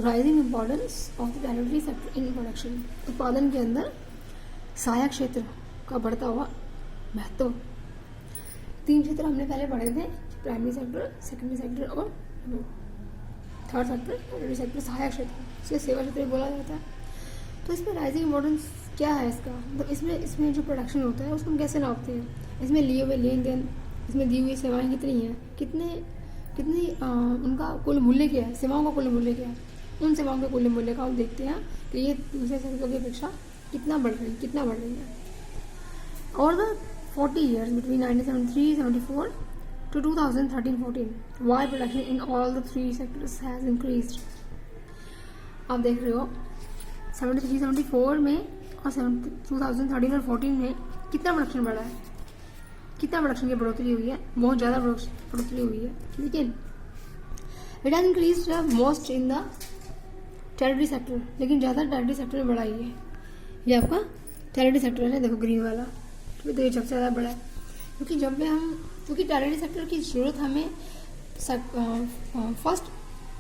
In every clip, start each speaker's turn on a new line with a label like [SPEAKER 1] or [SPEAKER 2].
[SPEAKER 1] Rising importance of the territory sector in production, उत्पादन के अंदर सहायक क्षेत्र का बढ़ता हुआ महत्व। 3 क्षेत्र हमने पहले पढ़े थे, प्राइमरी सेक्टर, सेकेंडरी सेक्टर और थर्ड सेक्टर, टेरिटरी सेक्टर, सहायक क्षेत्र, इसे सेवा क्षेत्र बोला जाता है। तो इसमें राइजिंग इम्पोर्टेंस क्या है इसका, मतलब इसमें जो प्रोडक्शन होता है उसको हम कैसे नापते हैं, इसमें लिए हुए लेन देन, इसमें दी हुई सेवाएं कितनी हैं, कितनी उनका कुल मूल्य क्या है, सेवाओं का कुल मूल्य क्या है, उन सेवाओं के कुल मूल्य का हम देखते हैं कि ये दूसरे सेक्टरों की अपेक्षा कितना बढ़ रही है। और the 40 years between 1973-74 to 2013-14 why production in all the 3 sectors has increased। आप देख रहे हो 73-74 में और 2013 और 14 में कितना प्रोडक्शन बढ़ा है, कितना प्रोडक्शन की बढ़ोतरी हुई है, बहुत ज़्यादा बढ़ोतरी हुई है। लेकिन it has increase most in the territory sector, लेकिन ज़्यादा टेरिटरी सेक्टर में बढ़ा ही है। ये आपका टेरिटरी सेक्टर है, देखो ग्रीन वाला, तो ये सबसे ज़्यादा बड़ा है। क्योंकि टेरिटरी सेक्टर की ज़रूरत हमें फर्स्ट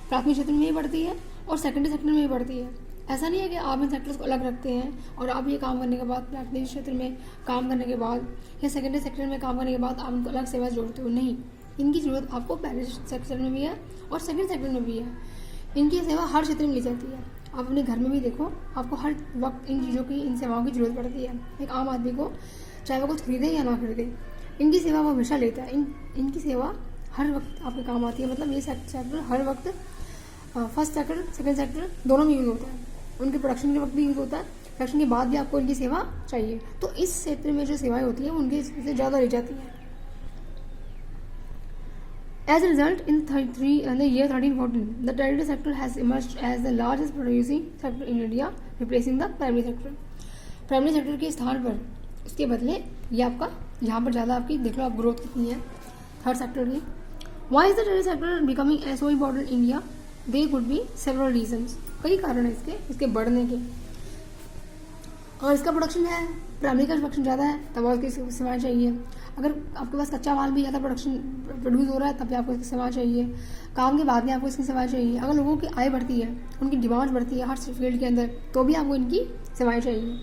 [SPEAKER 1] प्राथमिक क्षेत्र में ही पड़ती है और सेकेंडरी सेक्टर में ही पड़ती है। ऐसा नहीं है कि आप इन सेक्टर्स को अलग रखते हैं और आप ये काम करने के बाद प्राथमिक क्षेत्र में काम करने के बाद या सेकेंडरी सेक्टर में काम करने के बाद आप उनको अलग सेवा जोड़ते हो, नहीं। इनकी ज़रूरत आपको पहले सेक्टर में भी है और सेकेंड सेक्टर में भी है। इनकी सेवा हर क्षेत्र में ली जाती है। आप अपने घर में भी देखो, आपको हर वक्त इन चीज़ों की, इन सेवाओं की जरूरत पड़ती है। एक आम आदमी को चाहे वो कुछ खरीदे या ना खरीदे, इनकी सेवा वो हमेशा लेता है। इनकी सेवा हर वक्त आपके काम आती है। मतलब ये सेक्टर हर वक्त फर्स्ट सेक्टर सेकेंड सेक्टर दोनों में यूज़ होता है। उनके प्रोडक्शन के वक्त भी यूज़ होता है, प्रोडक्शन के बाद भी आपको इनकी सेवा चाहिए। तो इस क्षेत्र में जो सेवाएं होती हैं उनकी से ज़्यादा ली जाती हैं। As a result, in the year 1314, the tertiary sector has emerged as the largest producing sector in India, replacing the primary sector. Primary sector के स्थान पर उसके बदले ये आपका यहाँ पर ज़्यादा आपकी देख लो आप ग्रोथ कितनी है थर्ड सेक्टर की। Why is the tertiary sector becoming so important in India? There could be several reasons. कई कारण है इसके बढ़ने के। और इसका प्रोडक्शन है, प्राइमरी का प्रोडक्शन ज़्यादा है तब उसकी सेवाएं चाहिए। अगर आपके पास कच्चा माल भी ज़्यादा प्रोड्यूस हो रहा है तब भी आपको इसकी सेवा चाहिए। काम के बाद में आपको इसकी सेवा चाहिए। अगर लोगों की आय बढ़ती है, उनकी डिमांड बढ़ती है हर फील्ड के अंदर, तो भी आपको इनकी सेवाएं चाहिए।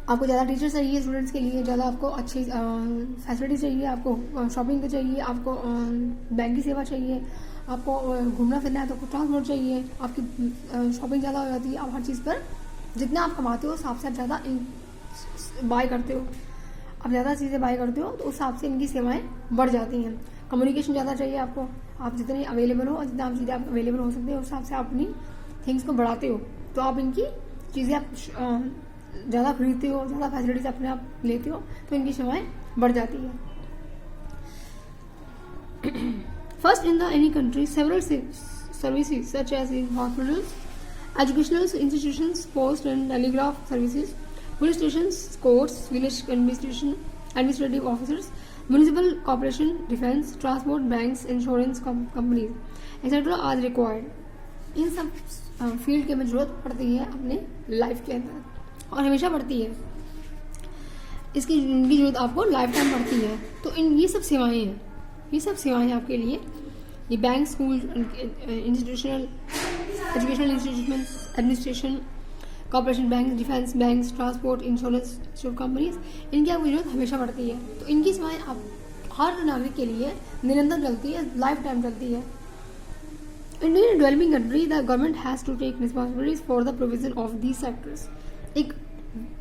[SPEAKER 1] आपको ज़्यादा टीचर चाहिए स्टूडेंट्स के लिए, ज़्यादा आपको अच्छी फैसिलिटी चाहिए, आपको शॉपिंग चाहिए, आपको बैंक की सेवा चाहिए, आपको घूमना फिरना है तो आपको ट्रांसपोर्ट चाहिए, आपकी शॉपिंग ज़्यादा हो जाती है। आप हर चीज़ पर जितना आप कमाते हो उस हिसाब से आप ज़्यादा बाय करते हो, आप ज़्यादा चीज़ें बाय करते हो तो उस हिसाब से इनकी सेवाएं बढ़ जाती हैं। कम्युनिकेशन ज़्यादा चाहिए आपको, आप जितने अवेलेबल हो और जितना आप चीज़ें आप अवेलेबल हो सकते हो उस हिसाब से आप अपनी थिंग्स को बढ़ाते हो, तो आप इनकी चीज़ें आप ज़्यादा खरीदते हो, ज़्यादा फैसिलिटीज अपने आप लेते हो, तो इनकी सेवाएं बढ़ जाती है। First in the any country several services such as hospitals, educational institutions, post and telegraph services, police stations, courts, village administrative officers, municipal corporation, defense, transport, banks, insurance companies, etc. are required. इन सब field की हमें जरूरत पड़ती है अपने life के अंदर और हमेशा पड़ती है। इनकी जरूरत आपको लाइफ टाइम पड़ती है। तो ये सब सेवाएं हैं, ये सब सेवाएं आपके लिए, ये bank, school, institutional educational institution, administration, corporation bank, defence banks, transport, insurance companies, इनकी आपको जरूरत हमेशा पड़ती है। तो इनकी सेवाएं आप हर नागरिक के लिए निरंतर चलती है, लाइफ टाइम चलती है। In a developing country, the government has to take responsibilities for the provision of these sectors. एक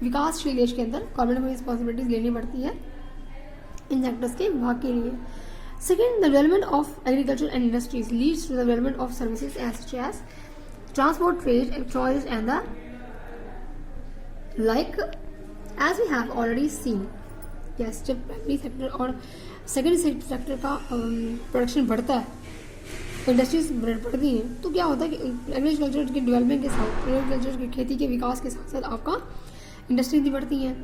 [SPEAKER 1] विकासशील देश के अंदर गवर्नमेंट को रिस्पॉन्सिबिलिटीज लेनी पड़ती है इन सेक्टर्स के विभाग के लिए। Second, the development of agriculture and industries leads to the development of services such as transport, trade, tourism, and the like, as we have already seen. Yes, जब प्राइमरी सेक्टर और secondary sector का production बढ़ता है, industries बढ़ती हैं, तो क्या होता है कि एग्रीकल्चर के डेवलपमेंट के साथ, एग्रीकल्चर की खेती के विकास के साथ साथ आपका इंडस्ट्रीज भी बढ़ती हैं।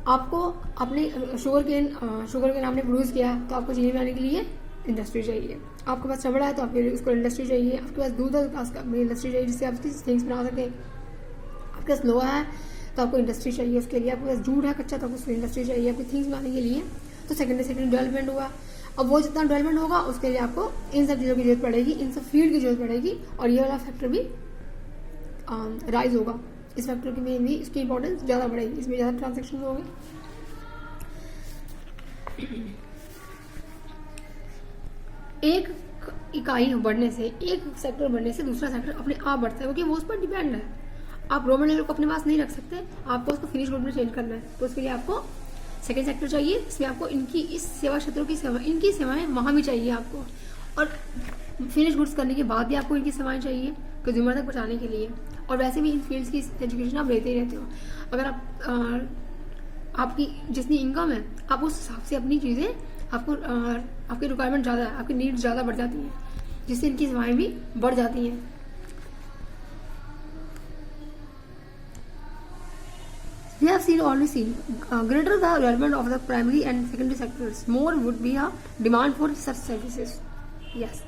[SPEAKER 1] आपको अपने शुगर केन आपने प्रोड्यूस किया तो आपको चीनी बनाने के लिए इंडस्ट्री चाहिए। आपके पास चमड़ा है तो आपके लिए उसको इंडस्ट्री चाहिए। आपके पास दूध है तो आपको इंडस्ट्री चाहिए जिससे आप थिंग्स बना सकें। आपके पास लोहा है तो आपको इंडस्ट्री चाहिए उसके लिए। आपके पास जूट है कच्चा तो आपको इंडस्ट्री चाहिए आपकी थिंग्स बनाने के लिए। तो सेकेंडरी डेवलपमेंट हुआ। अब वो जितना डेवलपमेंट होगा उसके लिए आपको इन सब चीज़ों की जरूरत पड़ेगी, इन सब फील्ड की जरूरत पड़ेगी, और ये वाला फैक्टर भी राइज होगा। इस फैक्टर की में भी इसकी इंपॉर्टेंस ज़्यादा बढ़ेगी, इसमें ज़्यादा ट्रांजेक्शन होंगे। एक इकाई बढ़ने से, एक सेक्टर बढ़ने से दूसरा सेक्टर अपने आप बढ़ता है, क्योंकि वो उस पर डिपेंड है। आप रॉ मटेरियल को अपने पास नहीं रख सकते, आपको उसको फिनिश गुड में चेंज करना है, तो उसके लिए आपको सेकेंड सेक्टर चाहिए। इसमें आपको इनकी इस सेवा क्षेत्रों की सेवा, इनकी सेवाएं वहाँ भी चाहिए आपको, और फिनिश गुड्स करने के बाद भी आपको इनकी सेवाएं चाहिए कंज्यूमर तक पहुँचाने के लिए। और वैसे भी इन फील्ड्स की एजुकेशन आप लेते ही रहते हो। अगर आप आपकी जितनी इनकम है, आप उस हिसाब से अपनी चीज़ें, आपको आपकी रिक्वायरमेंट ज़्यादा है, आपकी नीड्स ज़्यादा बढ़ जाती हैं, जिससे इनकी सेवाएं भी बढ़ जाती हैं। We have already seen greater the development of the primary and secondary sectors, more would be a demand for such services. Yes.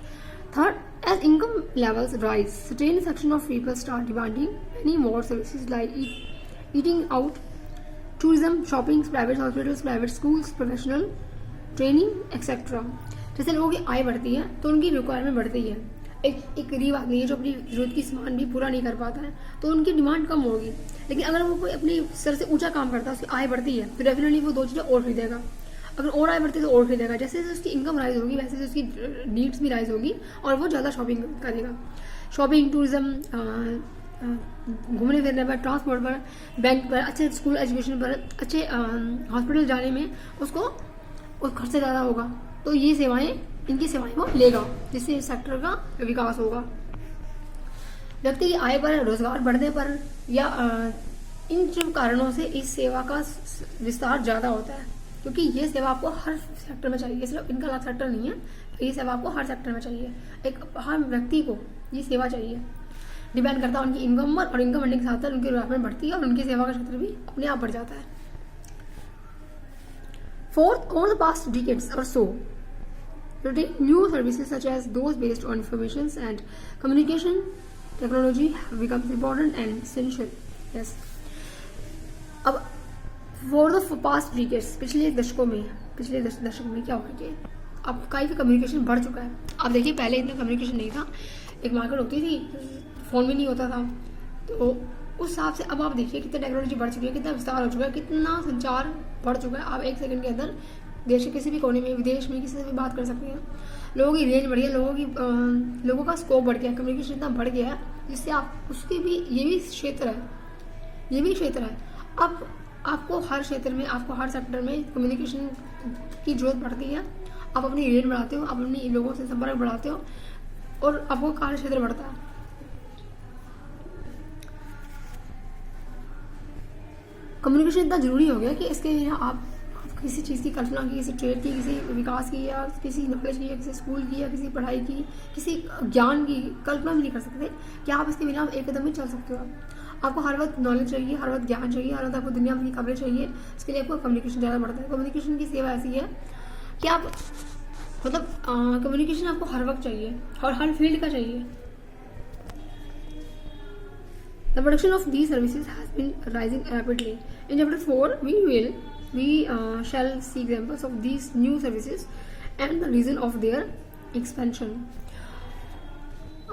[SPEAKER 1] Third, as income levels rise, certain section of people start demanding many more services like eating out, tourism, shopping, private hospitals, private schools, professional training, etc. जैसे लोगों की आय बढ़ती है तो उनकी requirement बढ़ती है। एक गरीब आदमी है जो अपनी जरूरत की सामान भी पूरा नहीं कर पाता है, तो उनकी डिमांड कम होगी। लेकिन अगर वो कोई अपनी सर से ऊंचा काम करता है, उसकी आय बढ़ती है, तो डेफिनेटली वो दो चीज़ें और खरीदेगा। अगर और आय बढ़ती है तो और खरीदेगा। जैसे जैसे उसकी इनकम राइज होगी वैसे वैसे उसकी नीड्स भी राइज होगी और वो ज़्यादा शॉपिंग करेगा। शॉपिंग, टूरिज्म, घूमने फिरने पर, ट्रांसपोर्ट पर, बैंक पर, अच्छे स्कूल एजुकेशन पर, अच्छे हॉस्पिटल जाने में उसको खर्चा ज़्यादा होगा। तो ये सेवाएं, इनकी सेवाएं वो लेगा, जिससे इस सेक्टर का विकास होगा। व्यक्ति की आय पर, रोजगार बढ़ने पर या इन जो कारणों से इस सेवा का विस्तार ज़्यादा होता है, क्योंकि ये सेवा आपको हर सेक्टर में चाहिए, सिर्फ इनका अलग सेक्टर नहीं है, ये सेवा आपको हर सेक्टर में चाहिए। एक हर व्यक्ति को ये सेवा चाहिए, डिपेंड करता है उनकी इनकम पर, और इनकम बढ़ने के साथ साथ उनकी रिक्वायरमेंट बढ़ती है और उनकी सेवा का क्षेत्र भी अपने आप बढ़ जाता है। Fourth, over the past decades or so, new services such as those based on information and communication technology have become important and essential. Yes. अब for the past decades, पिछले दशक में क्या हुआ कि अब काफ़ी कम्युनिकेशन बढ़ चुका है। आप देखिए पहले इतना कम्युनिकेशन नहीं था, एक मार्केट होती थी, फ़ोन भी नहीं होता था, तो उस हिसाब से अब आप देखिए कितना टेक्नोलॉजी बढ़ चुकी है, कितना विस्तार हो चुका है, कितना संचार बढ़ चुका है। आप एक सेकंड के अंदर देश के किसी भी कोने में, विदेश में किसी से भी बात कर सकते हैं। लोगों की रेंज बढ़ी है, लोगों का स्कोप बढ़ गया है, कम्युनिकेशन इतना बढ़ गया है, जिससे आप उसके भी ये भी क्षेत्र है। अब आपको हर क्षेत्र में, आपको हर सेक्टर में कम्युनिकेशन की जरूरत पड़ती है। आप अपनी रेंज बढ़ाते हो, आप अपनी लोगों से संपर्क बढ़ाते हो, और आपको कार्य क्षेत्र बढ़ता है। कम्युनिकेशन इतना जरूरी हो गया कि इसके बिना आप किसी चीज़ की कल्पना की, किसी ट्रेड की, किसी विकास की, या किसी नॉलेज की, या किसी स्कूल की, या किसी पढ़ाई की, किसी ज्ञान की कल्पना भी नहीं कर सकते कि आप इसके बिना एक कदम भी चल सकते हो। आपको हर वक्त नॉलेज चाहिए, हर वक्त ज्ञान चाहिए, हर वक्त आपको दुनिया भर की खबरें चाहिए। इसके लिए आपको कम्युनिकेशन ज़्यादा बढ़ता है। कम्युनिकेशन की सेवा ऐसी है कि आप मतलब कम्युनिकेशन आपको हर वक्त चाहिए और हर फील्ड का चाहिए। The production of these services has been rising rapidly. In chapter 4, we shall see examples of these new services and the reason of their expansion.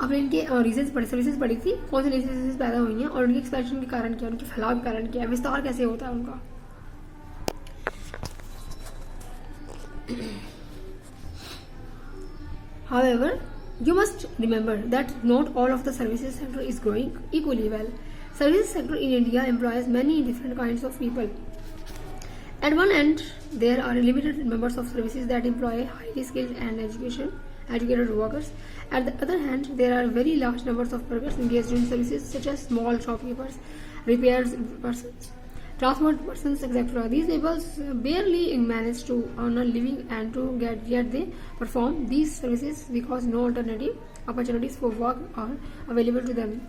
[SPEAKER 1] आपने इनके सर्विसेज पढ़ी थी, कौन सी नई सर्विसेज पैदा हुई हैं और उनके एक्सपेंशन के कारण क्या है, उनके फैलाव के कारण क्या है, विस्तार कैसे होता है उनका। However, you must remember that not all of the services sector is growing equally well. Services sector in India employs many different kinds of people. At one end, there are limited numbers of services that employ highly skilled and educated workers. At the other hand, there are very large numbers of workers engaged in services such as small shopkeepers, repairs persons, transport persons, etc. These people barely manage to earn a living and to yet they perform these services because no alternative opportunities for work are available to them.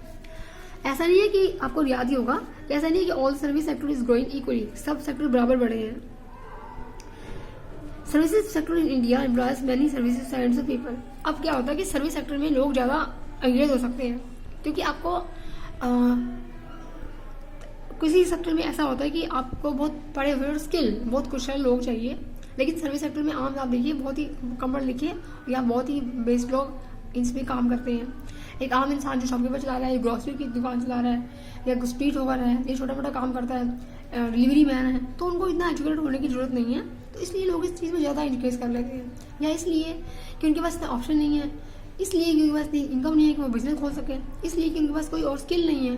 [SPEAKER 1] ऐसा नहीं है कि आपको याद ही होगा, ऐसा नहीं है कि all service sector is growing equally, सब सेक्टर बराबर बढ़े हैं। Services sector in India employees many services kinds of people. अब क्या होता है कि सर्विस सेक्टर में लोग ज़्यादा अंग्रेज हो सकते हैं, क्योंकि आपको किसी सेक्टर में ऐसा होता है कि आपको बहुत पढ़े हुए और स्किल, बहुत कुशल लोग चाहिए, लेकिन सर्विस सेक्टर में आम आप देखिए बहुत ही कम पढ़े लिखे या बहुत ही बेस्ड लोग इसमें काम करते हैं। एक आम इंसान जो शॉपकीपर चला रहा है, ग्रोसरी की दुकान चला रहा है, या स्ट्रीट होकर है, ये छोटा मोटा काम करता है, डिलीवरी मैन है, तो उनको इतना एजुकेटेड होने की जरूरत नहीं है। तो इसलिए लोग इस चीज़ में ज़्यादा इंक्रेज कर लेते हैं, या इसलिए कि उनके पास इतना ऑप्शन नहीं है, इसलिए कि उनके पास इतनी इनकम नहीं है कि वो बिजनेस खोल सके, इसलिए कि उनके पास कोई और स्किल नहीं है,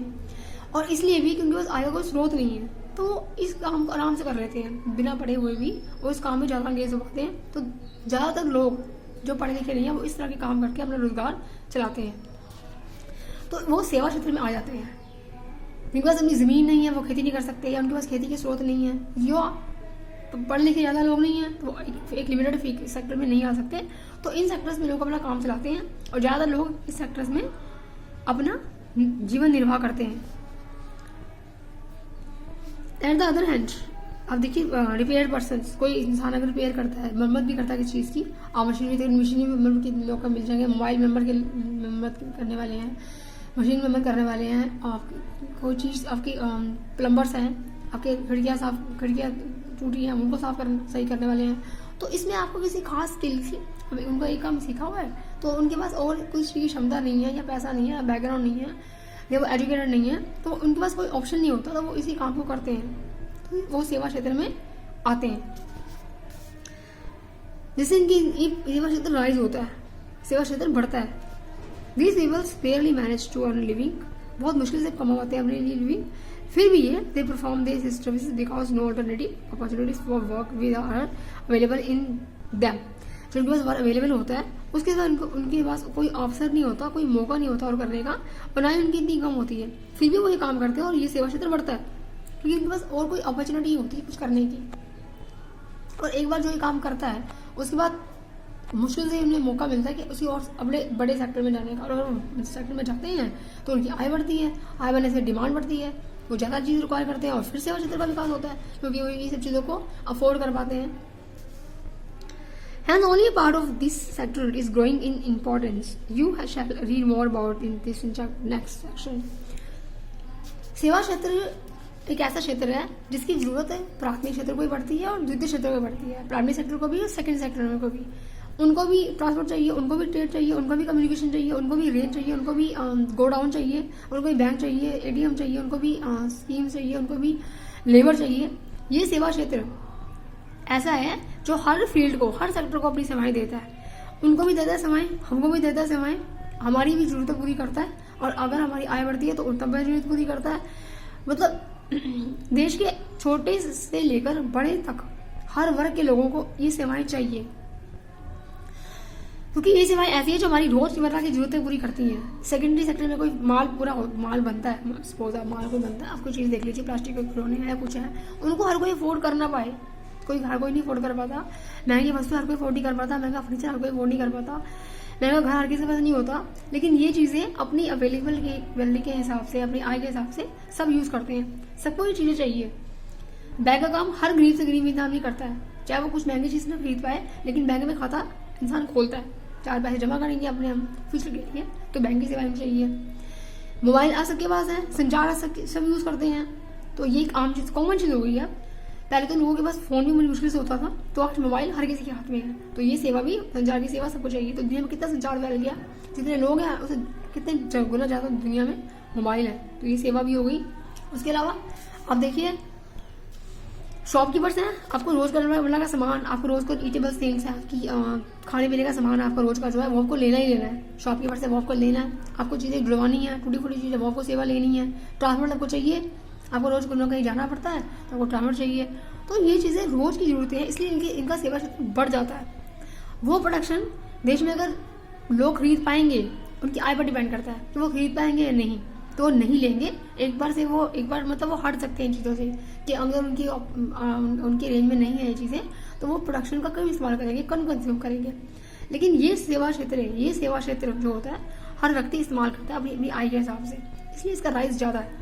[SPEAKER 1] और इसलिए भी कि उनके पास आय का कोई स्रोत नहीं है। तो इस काम को आराम से कर लेते हैं बिना पढ़े हुए भी, और इस काम में ज़्यादा अंगेज हो पाते हैं। तो ज़्यादातर लोग जो पढ़े लिखे नहीं है वो इस तरह के काम करके अपना रोजगार चलाते हैं, तो वो सेवा क्षेत्र में आ जाते हैं। जिनके पास अपनी ज़मीन नहीं है वो खेती नहीं कर सकते, या उनके पास खेती के स्रोत नहीं है, या पढ़े लिखे ज़्यादा लोग नहीं हैं, तो वो एक लिमिटेड सेक्टर में नहीं आ सकते। तो इन सेक्टर्स में लोग अपना काम चलाते हैं, और ज़्यादा लोग इस सेक्टर्स में अपना जीवन निर्वाह करते हैं। एट द अदर हैंड अब देखिए रिपेयर पर्सन, कोई इंसान अगर रिपेयर करता है, मरम्मत भी करता है किसी चीज़ की, आप मशीनरी मरम्मत के लोग मिल जाएंगे, मोबाइल मरम्मत करने वाले हैं, मशीन मरम्मत करने वाले हैं, आप कोई चीज़ आपकी प्लम्बर्स हैं, आपके खिड़कियाँ टूटी हैं उनको सही करने वाले हैं। तो इसमें आपको किसी खास स्किल से उनको एक काम सीखा हुआ है, तो उनके पास और कुछ की क्षमता नहीं है, या पैसा नहीं है, या बैकग्राउंड नहीं है, या वो एजुकेटेड नहीं है, तो उनके पास कोई ऑप्शन नहीं होता, तो वो इसी काम को करते हैं, तो वो सेवा क्षेत्र में आते हैं। जिससे इनकी सेवा क्षेत्र राइज होता है, सेवा क्षेत्र बढ़ता है। These people barely manage to earn a living, बहुत मुश्किल से कमाते हैं अपने लिए लिविंग, फिर भी ये they perform these services because no alternative opportunities for work are available in them। जो उनके पास वर्क अवेलेबल होता है उसके बाद उनके पास कोई अवसर नहीं होता, कोई मौका नहीं होता और करने का, और ना ही उनकी इतनी इनकम होती है, फिर भी वो ये काम करते हैं और ये सेवा क्षेत्र बढ़ता है, क्योंकि उनके पास और कोई अपॉर्चुनिटी होती है कुछ करने की। और एक बार जो ये काम करता है उसके बाद मुश्किल से उन्हें मौका मिलता है कि उसी और अपने बड़े सेक्टर में जाने का, और अगर वो सेक्टर में जाते हैं तो उनकी आय बढ़ती है, आय बढ़ने से डिमांड बढ़ती है, वो ज़्यादा चीज़ रिक्वायर करते हैं, और फिर सेवा क्षेत्र का विकास होता है, क्योंकि वो ये सब चीज़ों को अफोर्ड कर पाते हैं। And only a part of this sector is growing in importance. You shall read more about in this next section. सेवा क्षेत्र एक ऐसा क्षेत्र है जिसकी जरूरत है प्राथमिक क्षेत्र को भी पड़ती है और द्वितीय क्षेत्र को भी पड़ती है, प्राइमरी सेक्टर को भी और सेकंड सेक्टर को भी। उनको भी ट्रांसपोर्ट चाहिए, उनको भी ट्रेड चाहिए, उनको भी कम्युनिकेशन चाहिए, उनको भी रेंज चाहिए, उनको भी गोडाउन चाहिए, उनको भी बैंक चाहिए, एटीएम चाहिए, उनको भी स्कीम चाहिए, उनको भी लेबर चाहिए। ये सेवा क्षेत्र ऐसा है जो हर फील्ड को, हर सेक्टर को अपनी सेवाएं देता है। उनको भी देता है सेवाएं, हमको भी देता है सेवाएं, हमारी भी जरूरतें पूरी करता है, और अगर हमारी आय बढ़ती है तो उन तब जरूरत पूरी करता है। मतलब देश के छोटे से लेकर बड़े तक हर वर्ग के लोगों को ये सेवाएं चाहिए, क्योंकि ये सेवाएं ऐसी है जो हमारी रोजमर्रा की जरूरतें पूरी करती हैं। सेकेंडरी सेक्टर में कोई माल बनता है, सपोज माल कोई बनता है, आप कोई चीज़ देख लीजिए, प्लास्टिक के खिलौने हैं या कुछ है, उनको हर कोई अफोर्ड कर ना पाए, हर कोई नहीं अफोर्ड कर पाता, महंगी वस्तु हर कोई अफोर्ड नहीं कर पाता, महंगा फर्नीचर हर कोई अफोर्ड नहीं कर पाता, महंगा घर हर किसी के पास नहीं होता, लेकिन ये चीज़ें अपनी अवेलेबिलिटी के हिसाब से, अपनी आय के हिसाब से सब यूज़ करते हैं। सबको ये चीज़ें चाहिए। बैंक का काम हर गरीब से गरीब इंसान भी करता है, चाहे वो कुछ महंगी चीज़ ना खरीद पाए, लेकिन बैंक में खाता इंसान खोलता है, 4 पैसे जमा करेंगे अपने हम फ्यूचर के लिए, तो बैंक की सेवाएं चाहिए। मोबाइल आज सबके पास है, संचार आज सब यूज़ करते हैं, तो ये एक आम चीज़, कॉमन चीज़ हो गई है। पहले तो लोगों के पास फोन भी मुश्किल से होता था, तो आज मोबाइल हर किसी के हाथ में है, तो ये सेवा भी, संचार की सेवा सबको चाहिए। तो दुनिया में कितना संचार फैल गया, जितने लोग हैं उसे कितने गुना ज़्यादा दुनिया में मोबाइल है, तो ये सेवा भी हो गई। उसके अलावा आप देखिए शॉपकीपर्स हैं, आपको रोज का का सामान, आपको रोज को ईटेबल थिंग्स है, आपकी खाने पीने का सामान आपका रोज का जो है वो आपको लेना ही लेना है। शॉपकीपर से वो आपको लेना है, आपको चीज़ें जुड़वानी है, टूटी फूटी चीज़ें वो आपको सेवा लेनी है। ट्रांसपोर्ट आपको चाहिए, आपको रोज कहीं जाना पड़ता है तो आपको ट्रांसपोर्ट चाहिए, तो ये चीज़ें रोज की जरूरतें हैं, इसलिए इनका सेवा क्षेत्र बढ़ जाता है। वो प्रोडक्शन देश में अगर लोग खरीद पाएंगे, उनकी आय पर डिपेंड करता है कि वो खरीद पाएंगे या नहीं, तो नहीं लेंगे। एक बार मतलब वो हट सकते हैं इन चीज़ों से, कि अगर उनकी रेंज में नहीं है ये चीज़ें, तो वो प्रोडक्शन का कम इस्तेमाल करेंगे, कम कंज्यूम करेंगे। लेकिन ये सेवा क्षेत्र जो होता है हर व्यक्ति इस्तेमाल करता है अपनी आय के हिसाब से, इसलिए इसका राइज ज़्यादा है।